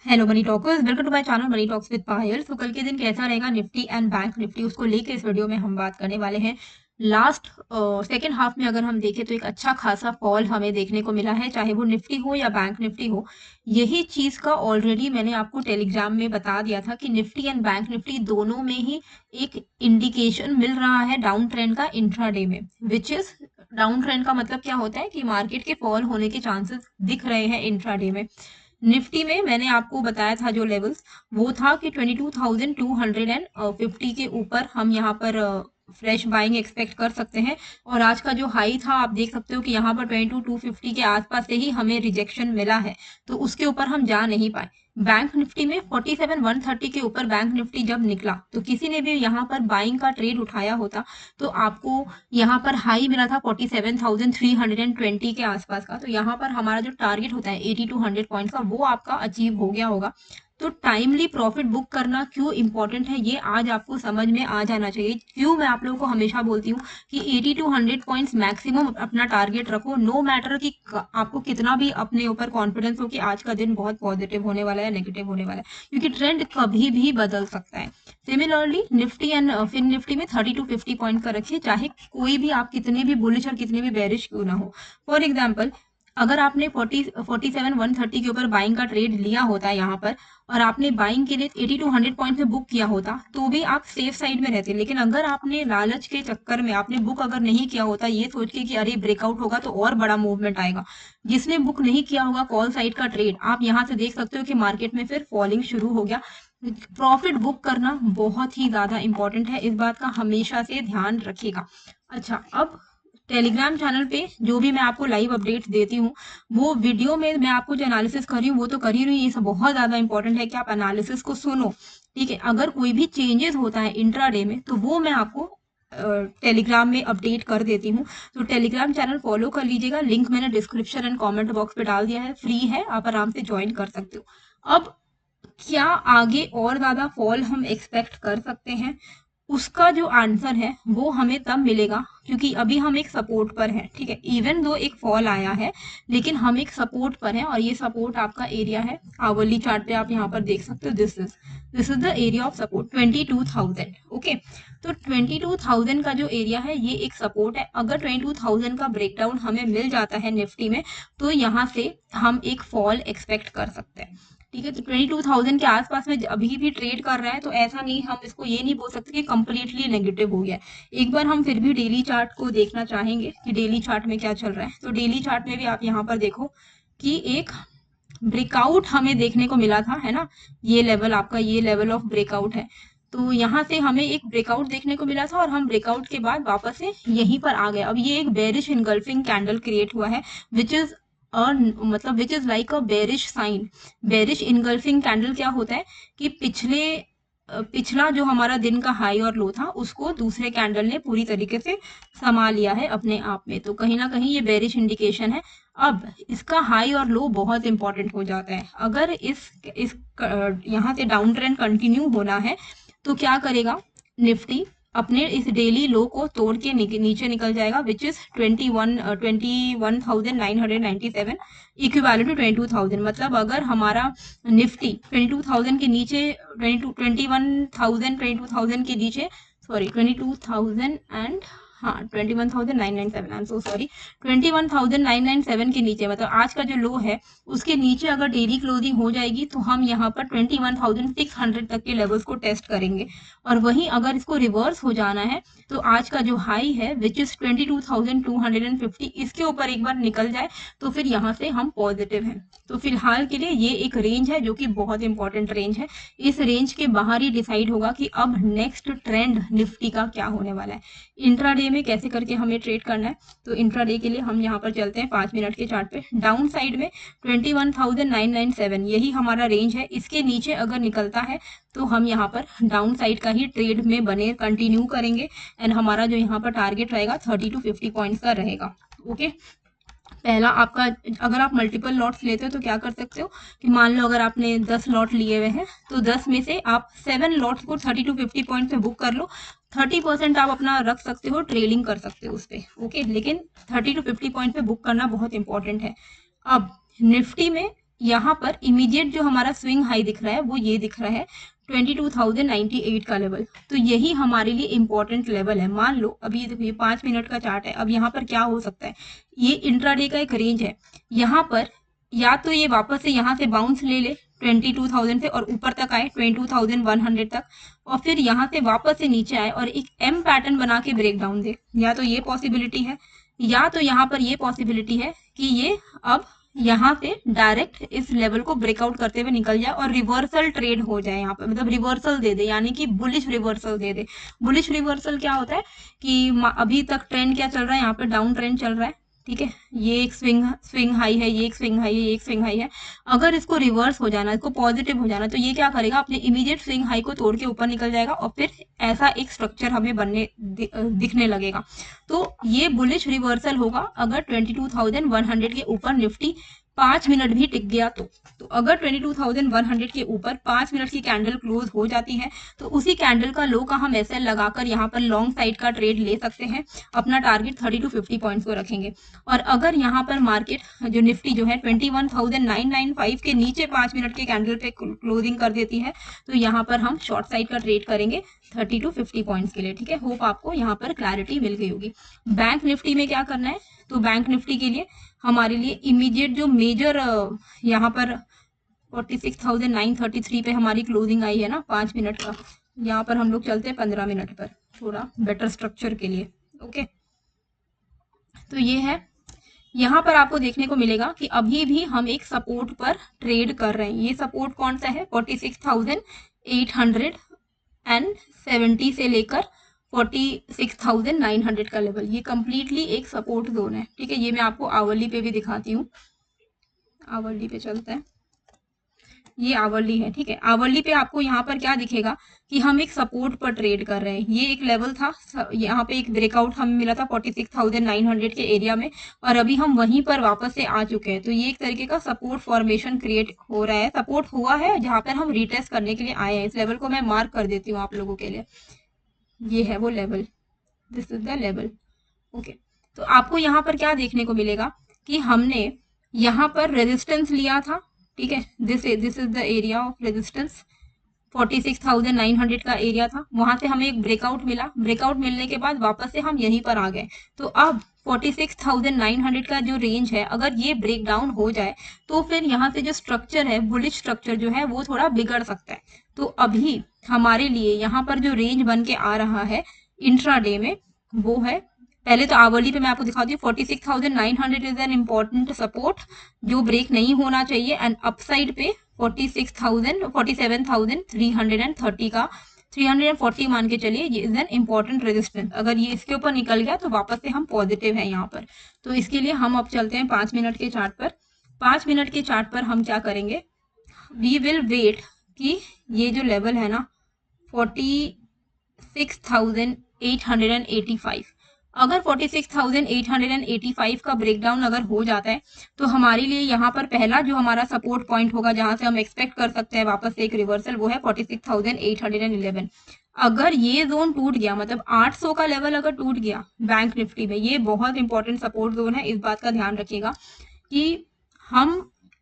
Hello money talkers, welcome to my channel money talks with Payal. तो कल के दिन कैसा रहेगा निफ्टी एंड बैंक निफ्टी, उसको लेके इस वीडियो में हम बात करने वाले हैं। लास्ट सेकेंड हाफ में अगर हम देखें तो एक अच्छा खासा फॉल हमें देखने को मिला है, चाहे वो निफ्टी हो या बैंक निफ्टी हो। यही चीज का ऑलरेडी मैंने आपको टेलीग्राम में बता दिया था कि निफ्टी एंड बैंक निफ्टी दोनों में ही एक इंडिकेशन मिल रहा है डाउन ट्रेंड का इंट्राडे में। विच इज डाउन ट्रेंड का मतलब क्या होता है कि मार्केट के फॉल होने के चांसेस दिख रहे हैं इंट्राडे में। निफ्टी में मैंने आपको बताया था जो लेवल्स, वो था कि 22,250 के ऊपर हम यहाँ पर फ्रेश बाइंग एक्सपेक्ट कर सकते हैं। और आज का जो हाई था आप देख सकते हो कि यहाँ पर 22,250 के आसपास से ही हमें रिजेक्शन मिला है, तो उसके ऊपर हम जा नहीं पाए। बैंक निफ्टी में 47,130 के ऊपर बैंक निफ्टी जब निकला तो किसी ने भी यहाँ पर बाइंग का ट्रेड उठाया होता तो आपको यहाँ पर हाई मिला था 47,320 के आसपास का। तो यहाँ पर हमारा जो टारगेट होता है 80 to 100 पॉइंट्स का, वो आपका अचीव हो गया होगा। तो टाइमली प्रॉफिट बुक करना क्यों इंपॉर्टेंट है ये आज आपको समझ में आ जाना चाहिए। क्यों मैं आप लोगों को हमेशा बोलती हूँ कि 80 to 100 पॉइंट्स मैक्सिमम अपना टारगेट रखो, नो मैटर कि आपको कितना भी अपने ऊपर कॉन्फिडेंस हो कि आज का दिन बहुत पॉजिटिव होने वाला है, नेगेटिव होने वाला है, क्योंकि ट्रेंड कभी भी बदल सकता है। Similarly Nifty and Fin Nifty में 30 to 50 पॉइंट का रखिए, चाहे कोई भी आप कितने भी बुलिश और कितने भी बेरिश क्यों ना हो। फॉर एग्जाम्पल, अगर आपने 47,130 के ऊपर बाइंग का ट्रेड लिया होता है यहाँ पर, और आपने बाइंग के लिए 80 to 100 पॉइंट में बुक किया होता तो भी आप सेफ साइड में रहते। लेकिन अगर आपने लालच के चक्कर में आपने बुक अगर नहीं किया होता ये सोच के कि अरे ब्रेकआउट होगा तो और बड़ा मूवमेंट आएगा, जिसने बुक नहीं किया होगा कॉल साइड का ट्रेड, आप यहाँ से देख सकते हो कि मार्केट में फिर फॉलिंग शुरू हो गया। प्रॉफिट बुक करना बहुत ही ज्यादा इंपॉर्टेंट है, इस बात का हमेशा से ध्यान रखिएगा। अच्छा, अब टेलीग्राम चैनल पे जो भी मैं आपको लाइव अपडेट देती हूँ, वो वीडियो में मैं आपको जो एनालिसिस कर रही हूँ वो तो कर ही रही हूँ, ये सब बहुत ज्यादा इंपॉर्टेंट है कि आप एनालिसिस को सुनो। ठीक है, अगर कोई भी चेंजेस होता है इंट्राडे में तो वो मैं आपको टेलीग्राम में अपडेट कर देती हूँ। तो टेलीग्राम चैनल फॉलो कर लीजिएगा, लिंक मैंने डिस्क्रिप्शन एंड कमेंट बॉक्स पे डाल दिया है, फ्री है, आप आराम से ज्वाइन कर सकते हो। अब क्या आगे और ज्यादा फॉल हम एक्सपेक्ट कर सकते हैं, उसका जो आंसर है वो हमें तब मिलेगा क्योंकि अभी हम एक सपोर्ट पर हैं। ठीक है, इवन दो एक फॉल आया है लेकिन हम एक सपोर्ट पर हैं, और ये सपोर्ट आपका एरिया है आवरली चार्ट पे आप यहाँ पर देख सकते हो। This is the area of support 22,000। Okay, तो 22,000 का जो एरिया है ये एक सपोर्ट है। अगर 22,000 का ब्रेकडाउन हमें मिल जाता है निफ्टी में तो यहाँ से हम एक फॉल एक्सपेक्ट कर सकते हैं। ठीक है, तो 22,000 के आसपास में अभी भी ट्रेड कर रहा है, तो ऐसा नहीं, हम इसको ये नहीं बोल सकते कि कंप्लीटली नेगेटिव हो गया है। एक बार हम फिर भी डेली चार्ट को देखना चाहेंगे कि डेली चार्ट में क्या चल रहा है। तो डेली चार्ट में भी आप यहाँ पर देखो कि एक ब्रेकआउट हमें देखने को मिला था, है ना। ये लेवल आपका, ये लेवल ऑफ ब्रेकआउट है। तो यहाँ से हमें एक ब्रेकआउट देखने को मिला था और हम ब्रेकआउट के बाद वापस से यहीं पर आ गए। अब ये एक बेरिश इनगल्फिंग कैंडल क्रिएट हुआ है, विच इज और मतलब which is like a bearish sign. Bearish engulfing candle क्या होता है कि पिछला जो हमारा दिन का हाई और लो था उसको दूसरे कैंडल ने पूरी तरीके से समा लिया है अपने आप में, तो कहीं ना कहीं ये बेरिश इंडिकेशन है। अब इसका हाई और लो बहुत इंपॉर्टेंट हो जाता है। अगर इस यहाँ से डाउन ट्रेंड कंटिन्यू होना है तो क्या करेगा निफ्टी, अपने इस डेली लो को तोड़ के नीचे निकल जाएगा, विच इज 21,997 इक्विवेलेंट टू 22,000। मतलब अगर हमारा निफ्टी 22,000 के नीचे 22,000 के नीचे, सॉरी 22,000 एंड हाँ 21,997, आई एम सो सॉरी, 21,997 के नीचे, मतलब आज का जो लो है उसके नीचे अगर डेली क्लोजिंग हो जाएगी तो हम यहाँ पर 21,600 तक के लेवल्स को टेस्ट करेंगे। और वहीं अगर इसको रिवर्स हो जाना है तो आज का जो हाई है विच इज 22,250, इसके ऊपर एक बार निकल जाए तो फिर यहाँ से हम पॉजिटिव हैं। तो फिलहाल के लिए ये एक रेंज है जो कि बहुत इंपॉर्टेंट रेंज है। इस रेंज के बाहर ही डिसाइड होगा कि अब नेक्स्ट ट्रेंड निफ्टी का क्या होने वाला है, इंट्राडे में कैसे करके हमें ट्रेड करना है। तो इंट्राडे के लिए हम यहाँ पर चलते हैं 5 मिनट के चार्ट पे। डाउन साइड में 21,997 यही हमारा रेंज है, इसके नीचे अगर निकलता है तो हम यहाँ पर डाउन साइड का ही ट्रेड में बने कंटिन्यू करेंगे, एंड हमारा जो यहाँ पर टारगेट रहेगा 30 to 50 पॉइंट्स का रहेगा। ओके, पहला आपका, अगर आप मल्टीपल लॉट्स लेते हो तो क्या कर सकते हो कि मान लो अगर आपने 10 लॉट लिए हुए हैं तो 10 में से आप 7 लॉट्स को 30 to 50 पॉइंट पे बुक कर लो। 30% आप अपना रख सकते हो, ट्रेलिंग कर सकते हो उस पर। ओके, लेकिन 30 to 50 पॉइंट पे बुक करना बहुत इंपॉर्टेंट है। अब निफ्टी में यहाँ पर इमीडिएट जो हमारा स्विंग हाई दिख रहा है वो ये दिख रहा है 22,098 का लेवल। तो यही हमारे लिए इंपॉर्टेंट लेवल है। मान लो अभी ये देखिए 5 मिनट का चार्ट है। अब यहाँ पर क्या हो सकता है, ये इंट्राडे का एक रेंज है, यहाँ पर या तो ये वापस से यहाँ से बाउंस ले ले 22,000 से और ऊपर तक आए 22,100 तक, और फिर यहाँ से वापस से नीचे आए और एक एम पैटर्न बना के ब्रेक डाउन दे। या तो ये पॉसिबिलिटी है, या तो यहाँ पर ये पॉसिबिलिटी है कि ये अब यहाँ से डायरेक्ट इस लेवल को ब्रेकआउट करते हुए निकल जाए और रिवर्सल ट्रेड हो जाए यहाँ पे, मतलब रिवर्सल दे दे, यानी कि बुलिश रिवर्सल दे दे। बुलिश रिवर्सल क्या होता है कि अभी तक ट्रेंड क्या चल रहा है, यहाँ पे डाउन ट्रेंड चल रहा है, ठीक है, ये एक स्विंग हाई है, ये एक स्विंग हाई है, ये एक स्विंग हाई है। अगर इसको रिवर्स हो जाना, इसको पॉजिटिव हो जाना, तो ये क्या करेगा, अपने इमीडिएट स्विंग हाई को तोड़ के ऊपर निकल जाएगा और फिर ऐसा एक स्ट्रक्चर हमें बनने दिखने लगेगा। तो ये बुलिश रिवर्सल होगा अगर 22,100 के ऊपर निफ्टी 5 मिनट भी टिक गया तो अगर 22,100 के ऊपर 5 मिनट की कैंडल क्लोज हो जाती है तो उसी कैंडल का लो का हम एसएल लगाकर यहाँ पर लॉन्ग साइड का ट्रेड ले सकते हैं। अपना टारगेट 30 to 50 पॉइंट्स को रखेंगे। और अगर यहाँ पर मार्केट जो निफ्टी जो है 21,995 के नीचे 5 मिनट के कैंडल पे क्लोजिंग कर देती है तो यहाँ पर हम शॉर्ट साइड का ट्रेड करेंगे 30 to 50 पॉइंट्स के लिए, ठीक है। होप आपको यहाँ पर क्लैरिटी मिल गई होगी। बैंक निफ्टी में क्या करना है, तो बैंक निफ्टी के लिए हमारे लिए इमीडिएट जो मेजर यहाँ पर 46,933 पे हमारी क्लोजिंग आई है ना 5 मिनट का, यहाँ पर हम लोग चलते हैं 15 मिनट पर थोड़ा बेटर स्ट्रक्चर के लिए। ओके, तो ये है, यहाँ पर आपको देखने को मिलेगा कि अभी भी हम एक सपोर्ट पर ट्रेड कर रहे हैं। ये सपोर्ट कौन सा है, 46,870 से लेकर 46,900 का लेवल, ये कंप्लीटली एक सपोर्ट जोन है, ठीक है। ये मैं आपको आवरली पे भी दिखाती हूँ, आवरली पे चलता है, ये आवरली है, ठीक है। आवरली पे आपको यहाँ पर क्या दिखेगा कि हम एक सपोर्ट पर ट्रेड कर रहे हैं। ये एक लेवल था, यहाँ पे एक ब्रेकआउट हमें मिला था 46,900 के एरिया में और अभी हम वहीं पर वापस से आ चुके हैं। तो ये एक तरीके का सपोर्ट फॉर्मेशन क्रिएट हो रहा है, सपोर्ट हुआ है जहाँ पर हम रिटेस्ट करने के लिए आए हैं। इस लेवल को मैं मार्क कर देती हूँ आप लोगों के लिए, ये है वो level, this is the level. Okay, तो आपको यहाँ पर क्या देखने को मिलेगा कि हमने यहाँ पर रेजिस्टेंस लिया था, ठीक है। This is the area of resistance, 46,900 का एरिया था, वहां से हमें एक ब्रेकआउट मिला। ब्रेकआउट मिलने के बाद वापस से हम यहीं पर आ गए। तो अब 46,900 का जो रेंज है, अगर ये ब्रेक डाउन हो जाए तो फिर यहाँ से जो स्ट्रक्चर है, बुलिश स्ट्रक्चर जो है वो थोड़ा बिगड़ सकता है। तो अभी हमारे लिए यहाँ पर जो रेंज बन के आ रहा है इंट्राडे में वो है, पहले तो आवरली पे मैं आपको दिखाती हूँ, 46,900 इज एन इम्पोर्टेंट सपोर्ट जो ब्रेक नहीं होना चाहिए। एंड अपसाइड पे 47,330 का 340 मान के चलिए, ये इज एन इम्पोर्टेंट रेजिस्टेंस। अगर ये इसके ऊपर निकल गया तो वापस से हम पॉजिटिव है यहाँ पर। तो इसके लिए हम अब चलते हैं 5 मिनट के चार्ट पर। 5 मिनट के चार्ट पर हम क्या करेंगे, वी विल वेट कि ये जो लेवल है ना 46,885, अगर 46,885 का ब्रेकडाउन अगर हो जाता है तो हमारे लिए यहाँ पर पहला जो हमारा सपोर्ट पॉइंट होगा जहां से हम एक्सपेक्ट कर सकते हैं वापस से एक रिवर्सल, वो है 46,811। अगर ये जोन टूट गया, मतलब 800 का लेवल अगर टूट गया बैंक निफ्टी में, ये बहुत इंपॉर्टेंट सपोर्ट जोन है। इस बात का ध्यान रखिएगा कि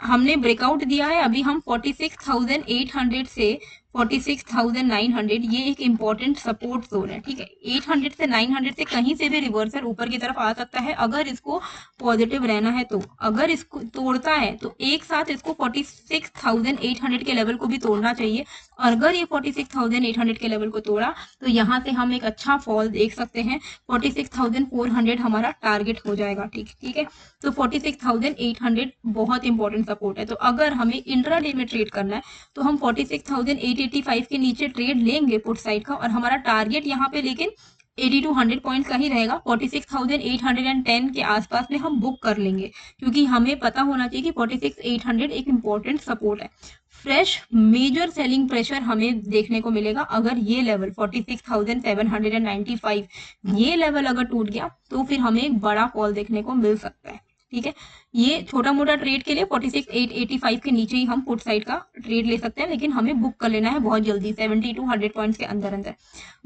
हमने ब्रेकआउट दिया है, अभी हम 46,800 से 46,900, ये एक इंपॉर्टेंट सपोर्ट जोन है, ठीक है। 800 से 900 से कहीं से भी रिवर्सल ऊपर की तरफ आ सकता है अगर इसको पॉजिटिव रहना है। तो अगर इसको तोड़ता है तो एक साथ इसको 46,800 के लेवल को भी तोड़ना चाहिए। और अगर ये 46,800 के लेवल को तोड़ा तो यहाँ से हम एक अच्छा फॉल देख सकते हैं, 46,400 हमारा टारगेट हो जाएगा, ठीक है। तो 46,800 बहुत इंपॉर्टेंट सपोर्ट है। तो अगर हमें इंट्राडे में ट्रेड करना है तो हम 46,885 के नीचे ट्रेड लेंगे पुट साइड का, और हमारा टारगेट यहाँ पे लेकिन 80 to 100 पॉइंट का ही रहेगा। 46,810 के आसपास में हम बुक कर लेंगे, क्योंकि हमें पता होना चाहिए कि 46,800 एक इम्पोर्टेंट सपोर्ट है। फ्रेश मेजर सेलिंग प्रेशर हमें देखने को मिलेगा अगर ये लेवल 46,795 ये लेवल अगर टूट गया तो फिर हमें एक बड़ा फॉल देखने को मिल सकता है। ठीक है, ये छोटा मोटा ट्रेड के लिए 46,885 के नीचे ही हम पुट साइड का ट्रेड ले सकते हैं, लेकिन हमें बुक कर लेना है बहुत जल्दी 70 to 100 पॉइंट्स के अंदर अंदर।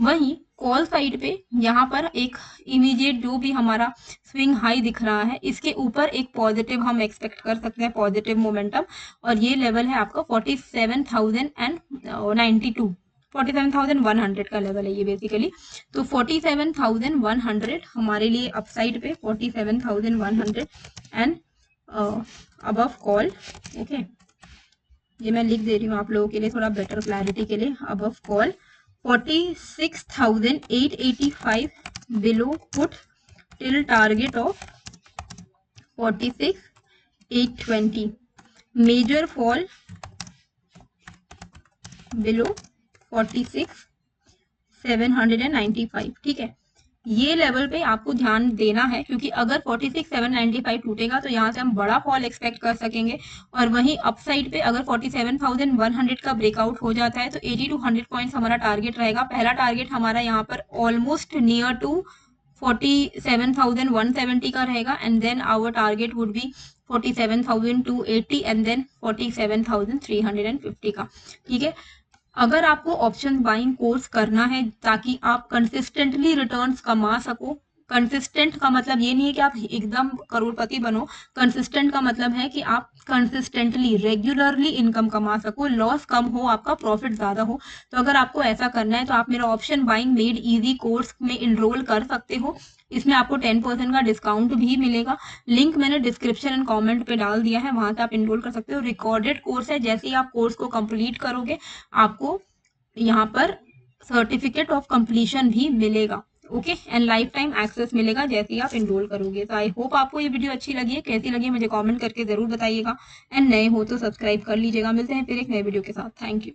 वहीं कॉल साइड पे यहाँ पर एक इमीडिएट जो भी हमारा स्विंग हाई दिख रहा है, इसके ऊपर एक पॉजिटिव हम एक्सपेक्ट कर सकते हैं, पॉजिटिव मोमेंटम, और ये लेवल है आपका 47,092, 47,100 का लेवल है ये बेसिकली। तो 47,100 हमारे लिए अपसाइड पे 47,100 एंड अबव कॉल। ओके, ये मैं लिख दे रही हूँ आप लोगों के लिए थोड़ा बेटर क्लैरिटी के लिए। Above call 46,885 below put till target of 46,820, major fall below 46,795। ठीक है, ये लेवल पे आपको ध्यान देना है, क्योंकि अगर 46,795 टूटेगा तो यहाँ से हम बड़ा फॉल एक्सपेक्ट कर सकेंगे। और वहीं अपसाइड पे अगर 47,100 का ब्रेकआउट हो जाता है तो 80 to 100 पॉइंट्स हमारा टारगेट रहेगा। पहला टारगेट हमारा यहाँ पर ऑलमोस्ट नियर टू 47,170 का रहेगा, and then our target would be 47,280 and then 47,350 का। ठीक है, अगर आपको ऑप्शन बाइंग कोर्स करना है ताकि आप कंसिस्टेंटली रिटर्न्स कमा सको, कंसिस्टेंट का मतलब ये नहीं है कि आप एकदम करोड़पति बनो, कंसिस्टेंट का मतलब है कि आप कंसिस्टेंटली रेगुलरली इनकम कमा सको, लॉस कम हो, आपका प्रॉफिट ज्यादा हो। तो अगर आपको ऐसा करना है तो आप मेरा option buying made easy course में इनरोल कर सकते हो। इसमें आपको 10% का डिस्काउंट भी मिलेगा। लिंक मैंने डिस्क्रिप्शन एंड कमेंट पे डाल दिया है, वहां से आप इनरोल कर सकते हो। रिकॉर्डेड कोर्स है, जैसे ही आप कोर्स को कंप्लीट करोगे आपको यहाँ पर सर्टिफिकेट ऑफ कंप्लीशन भी मिलेगा। Okay, and lifetime access मिलेगा जैसे ही आप इनरोल करोगे। तो आई होप आपको ये वीडियो अच्छी लगी है, कैसी लगी मुझे कमेंट करके जरूर बताइएगा, एंड नए हो तो सब्सक्राइब कर लीजिएगा। मिलते हैं फिर एक नए वीडियो के साथ। Thank you.